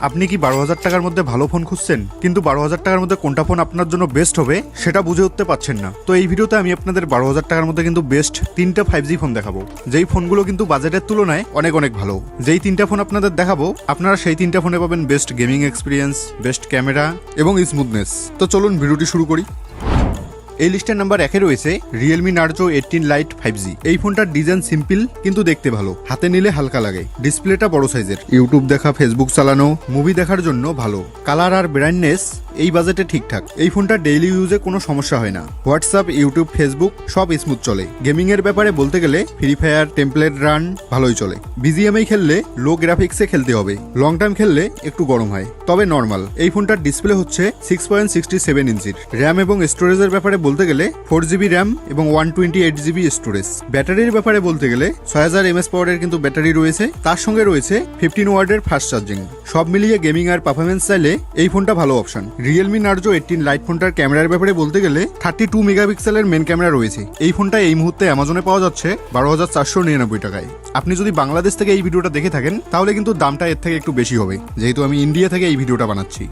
আপনি কি 12,000 টাকার মধ্যে ভালো ফোন খুঁজছেন, কিন্তু 12,000 টাকার মধ্যে কোনটা ফোন আপনার জন্য বেস্ট হবে সেটা বুঝে উঠতে পারছেন না? তো এই ভিডিওতে আমি আপনাদের 12,000 টাকার মধ্যে কিন্তু বেস্ট 3টা 5G ফোন দেখাবো, যেই ফোনগুলো কিন্তু বাজেটের তুলনায় অনেক অনেক ভালো। যেই 3টা ফোন আপনাদের দেখাবো, আপনারা সেই 3টা ফোনে পাবেন best gaming experience, best camera এবং স্মুথনেস। তো চলুন ভিডিওটি শুরু করি। এই লিস্টের নাম্বার 1-এ রয়েছে Realme Narzo 18 Lite 5G। এই ফোনটার ডিজাইন সিম্পল কিন্তু দেখতে ভালো, হাতে নিলে হালকা লাগে। ডিসপ্লেটা বড় সাইজের, ইউটিউব দেখা, ফেসবুক চালানো, মুভি দেখার জন্য ভালো। কালার আর ব্রাইটনেস এই বাজেটে ঠিকঠাক। এই ফোনটা ডেইলি ইউজে কোনো সমস্যা হয় না। হোয়াটসঅ্যাপ, ইউটিউব, ফেসবুক সব স্মুথ চলে। গেমিং এর ব্যাপারে বলতে গেলে ফ্রি ফায়ার, টেম্পলেট রান ভালোই চলে। বিজিএমআই খেললে লো গ্রাফিক্সে খেলতে হবে, লং টাইম খেললে একটু গরম হয়, তবে নর্মাল। এই ফোনটার ডিসপ্লে হচ্ছে 6.67 ইঞ্চির। র্যাম এবং স্টোরেজের ব্যাপারে বলতে গেলে 4GB র্যাম এবং 128GB স্টোরেজ। ব্যাটারির ব্যাপারে বলতে গেলে 6000 mAh পাওয়ারের কিন্তু ব্যাটারি রয়েছে, তার সঙ্গে রয়েছে 15 ওয়াটের ফাস্ট চার্জিং। সব মিলিয়ে গেমিং আর পারফরমেন্স চাইলে এই ফোনটা ভালো অপশন। Realme Narzo 18 Lite ফোনটার ক্যামেরার ব্যাপারে বলতে গেলে 32 মেগাপিক্সেলের মেন ক্যামেরা রয়েছে। এই ফোনটা এই মুহূর্তে অ্যামাজনে পাওয়া যাচ্ছে 12,499 টাকায়। আপনি যদি বাংলাদেশ থেকে এই ভিডিওটা দেখে থাকেন তাহলে কিন্তু দামটা এর থেকে একটু বেশি হবে, যেহেতু আমি ইন্ডিয়া থেকে এই ভিডিওটা বানাচ্ছি।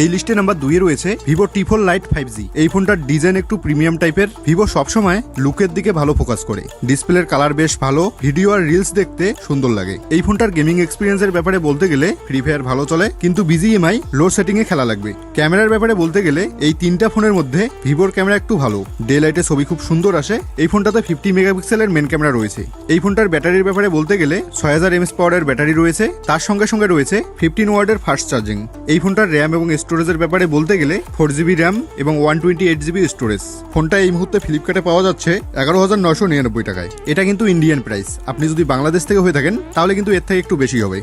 এই লিস্টে নাম্বার 2-এ রয়েছে Vivo T4 Lite 5G। এই ফোনটার ডিজাইন একটু প্রিমিয়াম টাইপের। ভিভো সবসময় লুকের দিকে ভালো ফোকাস করে। ডিসপ্লের কালার বেশ ভালো, ভিডিও আর রিলস দেখতে সুন্দর লাগে। এই ফোনটার গেমিং এক্সপিরিয়েন্সের ব্যাপারে বলতে গেলে ফ্রি ফায়ার ভালো চলে, কিন্তু বিজিএমআই লো সেটিং এ খেলা লাগবে। ক্যামেরার ব্যাপারে বলতে গেলে এই 3টা ফোনের মধ্যে ভিভোর ক্যামেরা একটু ভালো, ডে লাইটে ছবি খুব সুন্দর আসে। এই ফোনটাতে 50 মেগাপিক্সেলের মেন ক্যামেরা রয়েছে। এই ফোনটার ব্যাটারির ব্যাপারে বলতে গেলে 6000 mAh পাওয়ারের ব্যাটারি রয়েছে, তার সঙ্গে সঙ্গে রয়েছে 15 ওয়াটের ফাস্ট চার্জিং। এই ফোনটার র্যাম এবং স্টোরেজের ব্যাপারে বলতে গেলে 4GB র্যাম এবং 128GB স্টোরেজ। ফোনটা এই মুহূর্তে ফ্লিপকার্টে পাওয়া যাচ্ছে 11,999 টাকায়। এটা কিন্তু ইন্ডিয়ান প্রাইস। আপনি যদি বাংলাদেশ থেকে হয়ে থাকেন তাহলে কিন্তু এর থেকে একটু বেশি হবে।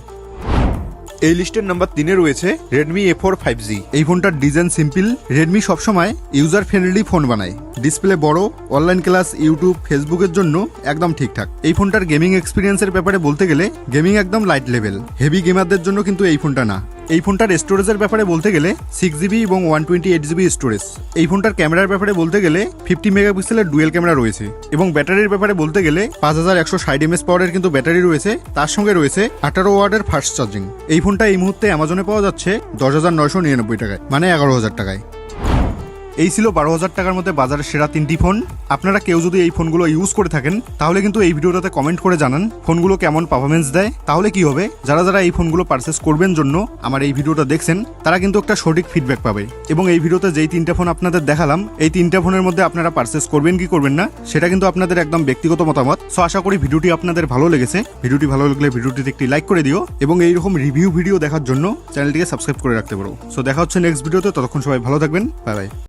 এই লিস্টের নাম্বার 3-এ রয়েছে Redmi A4 5G। এই ফোনটার ডিজাইন সিম্পল। রেডমি সবসময় ইউজার ফ্রেন্ডলি ফোন বানায়। ডিসপ্লে বড়, অনলাইন ক্লাস, ইউটিউব, ফেসবুকের জন্য একদম ঠিকঠাক। এই ফোনটার গেমিং এক্সপিরিয়েন্সের ব্যাপারে বলতে গেলে গেমিং একদম লাইট লেভেল। হেভি গেমারদের জন্য কিন্তু এই ফোনটা না। এই ফোনটার স্টোরেজের ব্যাপারে বলতে গেলে 6GB এবং 128GB স্টোরেজ। এই ফোনটার ক্যামেরার ব্যাপারে বলতে গেলে 50 মেগাপিক্সেলের ডুয়েল ক্যামেরা রয়েছে, এবং ব্যাটারির ব্যাপারে বলতে গেলে 5160 mAh পাওয়ারের কিন্তু ব্যাটারি রয়েছে, তার সঙ্গে রয়েছে 18 ওয়াটের ফাস্ট চার্জিং। এই ফোনটা এই মুহূর্তে অ্যামাজনে পাওয়া যাচ্ছে 10,999 টাকায়, মানে 11,000 টাকায়। এই ছিল 12,000 টাকার মধ্যে বাজারের সেরা 3টি ফোন। আপনারা কেউ যদি এই ফোনগুলো ইউজ করে থাকেন তাহলে কিন্তু এই ভিডিওটাতে কমেন্ট করে জানান ফোনগুলো কেমন পারফরমেন্স দেয়। তাহলে কি হবে, যারা যারা এই ফোনগুলো পারচেস করবেন জন্য আমার এই ভিডিওটা দেখছেন তারা কিন্তু একটা সঠিক ফিডব্যাক পাবে। এবং এই ভিডিওতে যেই 3টা ফোন আপনাদের দেখালাম, এই 3টা ফোনের মধ্যে আপনারা পারচেস করবেন কি করবেন না সেটা কিন্তু আপনাদের একদম ব্যক্তিগত মতামত। সো আশা করি ভিডিওটি আপনাদের ভালো লেগেছে। ভিডিওটি ভালো লাগলে ভিডিওটিতে একটি লাইক করে দিও, এবং এইরকম রিভিউ ভিডিও দেখার জন্য চ্যানেলটিকে সাবস্ক্রাইব করে রাখতে পারো। সো দেখা হচ্ছে নেক্সট ভিডিওতে। ততক্ষণ সবাই ভালো থাকবেন। Bye bye.